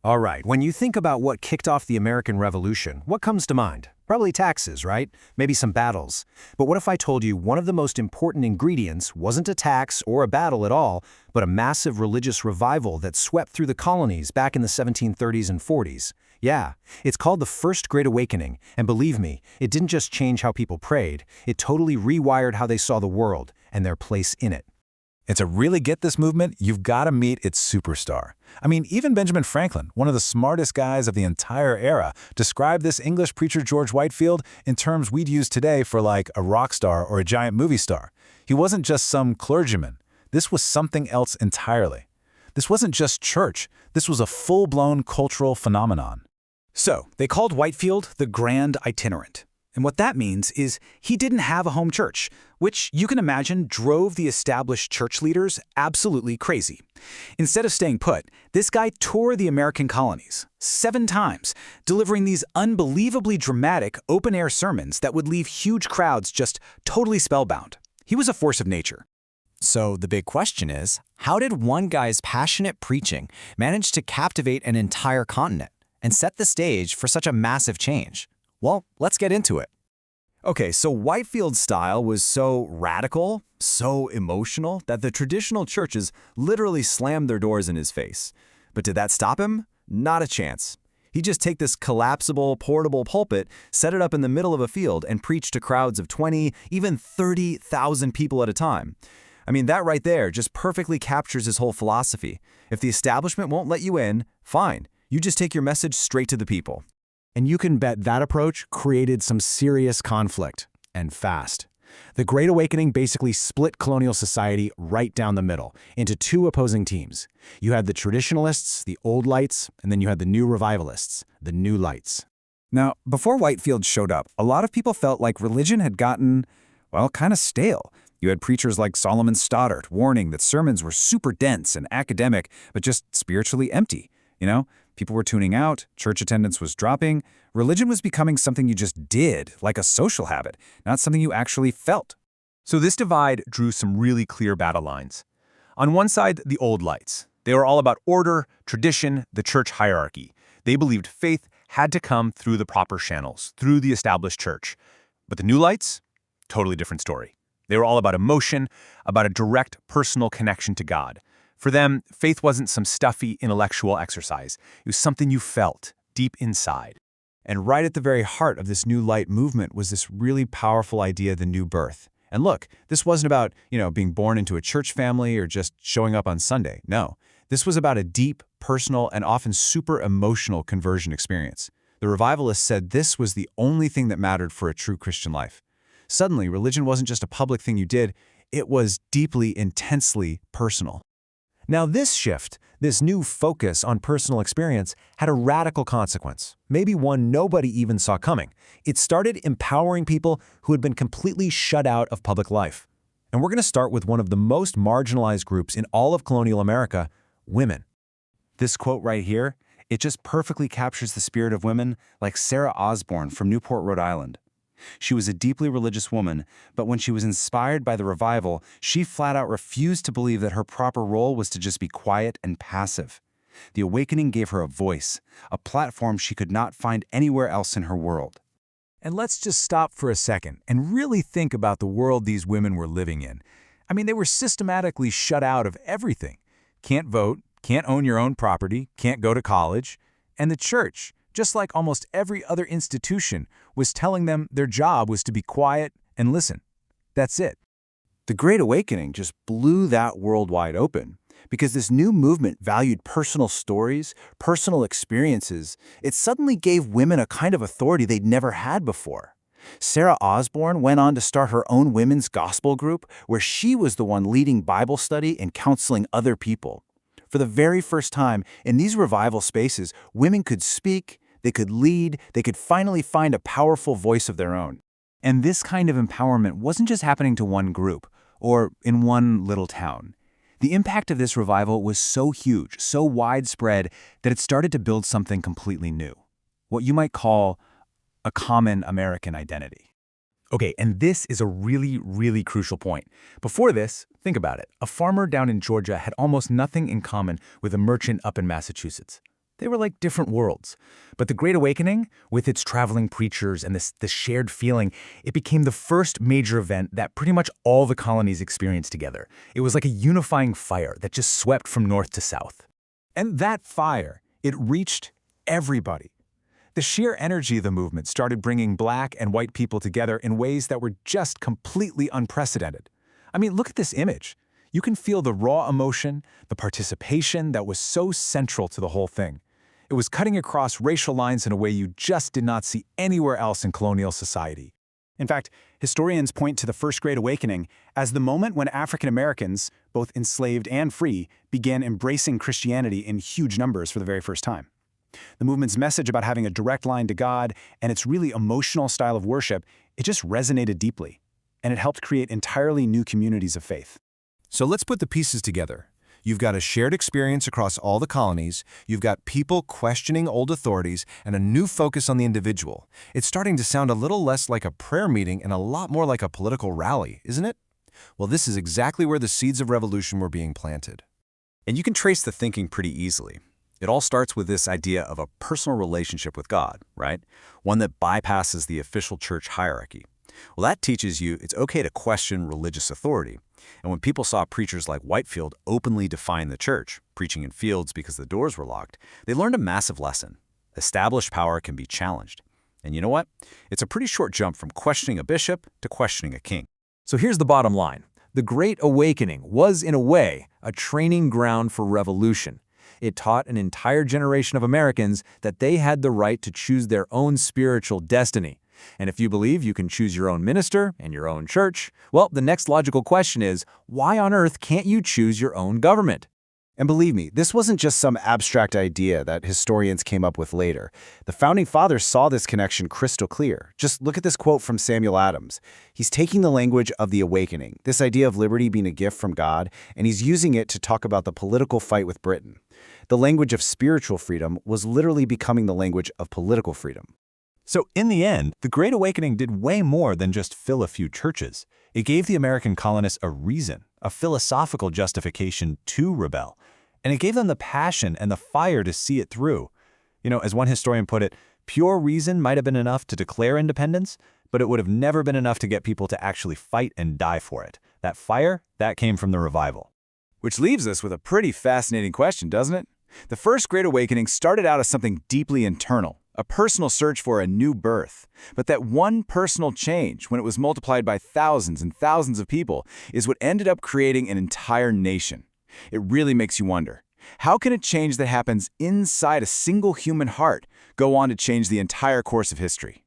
All right, when you think about what kicked off the American Revolution, what comes to mind? Probably taxes, right? Maybe some battles. But what if I told you one of the most important ingredients wasn't a tax or a battle at all, but a massive religious revival that swept through the colonies back in the 1730s and 40s? Yeah, it's called the First Great Awakening, and believe me, it didn't just change how people prayed, it totally rewired how they saw the world and their place in it. And to really get this movement, you've got to meet its superstar. I mean, even Benjamin Franklin, one of the smartest guys of the entire era, described this English preacher George Whitefield in terms we'd use today for like a rock star or a giant movie star. He wasn't just some clergyman. This was something else entirely. This wasn't just church. This was a full-blown cultural phenomenon. So, they called Whitefield the Grand Itinerant. And what that means is he didn't have a home church, which you can imagine drove the established church leaders absolutely crazy. Instead of staying put, this guy toured the American colonies 7 times, delivering these unbelievably dramatic open-air sermons that would leave huge crowds just totally spellbound. He was a force of nature. So the big question is, how did one guy's passionate preaching manage to captivate an entire continent and set the stage for such a massive change? Well, let's get into it. Okay, so Whitefield's style was so radical, so emotional, that the traditional churches literally slammed their doors in his face. But did that stop him? Not a chance. He'd just take this collapsible, portable pulpit, set it up in the middle of a field, and preach to crowds of 20, even 30,000 people at a time. I mean, that right there just perfectly captures his whole philosophy. If the establishment won't let you in, fine. You just take your message straight to the people. And you can bet that approach created some serious conflict, and fast. The Great Awakening basically split colonial society right down the middle into 2 opposing teams. You had the traditionalists, the old lights, and then you had the new revivalists, the new lights. Now, before Whitefield showed up, a lot of people felt like religion had gotten, well, kind of stale. You had preachers like Solomon Stoddard warning that sermons were super dense and academic, but just spiritually empty. People were tuning out, church attendance was dropping, religion was becoming something you just did, like a social habit, not something you actually felt. So this divide drew some really clear battle lines. On one side, the old lights. They were all about order, tradition, the church hierarchy. They believed faith had to come through the proper channels, through the established church. But the new lights? Totally different story. They were all about emotion, about a direct personal connection to God. For them, faith wasn't some stuffy intellectual exercise. It was something you felt deep inside. And right at the very heart of this new light movement was this really powerful idea of the new birth. And look, this wasn't about, being born into a church family or just showing up on Sunday. No, this was about a deep, personal, and often super emotional conversion experience. The revivalists said this was the only thing that mattered for a true Christian life. Suddenly, religion wasn't just a public thing you did, it was deeply, intensely personal. Now this shift, this new focus on personal experience, had a radical consequence, maybe one nobody even saw coming. It started empowering people who had been completely shut out of public life. And we're going to start with one of the most marginalized groups in all of colonial America, women. This quote right here, it just perfectly captures the spirit of women like Sarah Osborne from Newport, Rhode Island. She was a deeply religious woman, but when she was inspired by the revival, she flat out refused to believe that her proper role was to just be quiet and passive. The awakening gave her a voice, a platform she could not find anywhere else in her world. And let's just stop for a second and really think about the world these women were living in. I mean, they were systematically shut out of everything. Can't vote, can't own your own property, can't go to college. And the church, just like almost every other institution, was telling them their job was to be quiet and listen. That's it. The Great Awakening just blew that world wide open because this new movement valued personal stories, personal experiences. It suddenly gave women a kind of authority they'd never had before. Sarah Osborne went on to start her own women's gospel group where she was the one leading Bible study and counseling other people. For the very first time, in these revival spaces, women could speak, they could lead, they could finally find a powerful voice of their own. And this kind of empowerment wasn't just happening to one group or in one little town. The impact of this revival was so huge, so widespread, that it started to build something completely new. What you might call a common American identity. Okay, and this is a really, really crucial point. Before this, think about it. A farmer down in Georgia had almost nothing in common with a merchant up in Massachusetts. They were like different worlds. But the Great Awakening, with its traveling preachers and this shared feeling, it became the first major event that pretty much all the colonies experienced together. It was like a unifying fire that just swept from north to south. And that fire, it reached everybody. The sheer energy of the movement started bringing black and white people together in ways that were just completely unprecedented. I mean, look at this image. You can feel the raw emotion, the participation that was so central to the whole thing. It was cutting across racial lines in a way you just did not see anywhere else in colonial society. In fact, historians point to the First Great Awakening as the moment when African Americans, both enslaved and free, began embracing Christianity in huge numbers for the very first time. The movement's message about having a direct line to God and its really emotional style of worship, it just resonated deeply, and it helped create entirely new communities of faith. So let's put the pieces together. You've got a shared experience across all the colonies, you've got people questioning old authorities, and a new focus on the individual. It's starting to sound a little less like a prayer meeting and a lot more like a political rally, isn't it? Well, this is exactly where the seeds of revolution were being planted. And you can trace the thinking pretty easily. It all starts with this idea of a personal relationship with God, right? One that bypasses the official church hierarchy. Well, that teaches you it's okay to question religious authority. And when people saw preachers like Whitefield openly defying the church, preaching in fields because the doors were locked, they learned a massive lesson. Established power can be challenged. And you know what? It's a pretty short jump from questioning a bishop to questioning a king. So here's the bottom line. The Great Awakening was, in a way, a training ground for revolution. It taught an entire generation of Americans that they had the right to choose their own spiritual destiny. And if you believe you can choose your own minister and your own church, well, the next logical question is, why on earth can't you choose your own government? And believe me, this wasn't just some abstract idea that historians came up with later. The Founding Fathers saw this connection crystal clear. Just look at this quote from Samuel Adams. He's taking the language of the awakening, this idea of liberty being a gift from God, and he's using it to talk about the political fight with Britain. The language of spiritual freedom was literally becoming the language of political freedom. So in the end, the Great Awakening did way more than just fill a few churches. It gave the American colonists a reason, a philosophical justification to rebel. And it gave them the passion and the fire to see it through. You know, as one historian put it, pure reason might have been enough to declare independence, but it would have never been enough to get people to actually fight and die for it. That fire, that came from the revival. Which leaves us with a pretty fascinating question, doesn't it? The First Great Awakening started out as something deeply internal, a personal search for a new birth. But that one personal change, when it was multiplied by thousands and thousands of people, is what ended up creating an entire nation. It really makes you wonder, how can a change that happens inside a single human heart go on to change the entire course of history?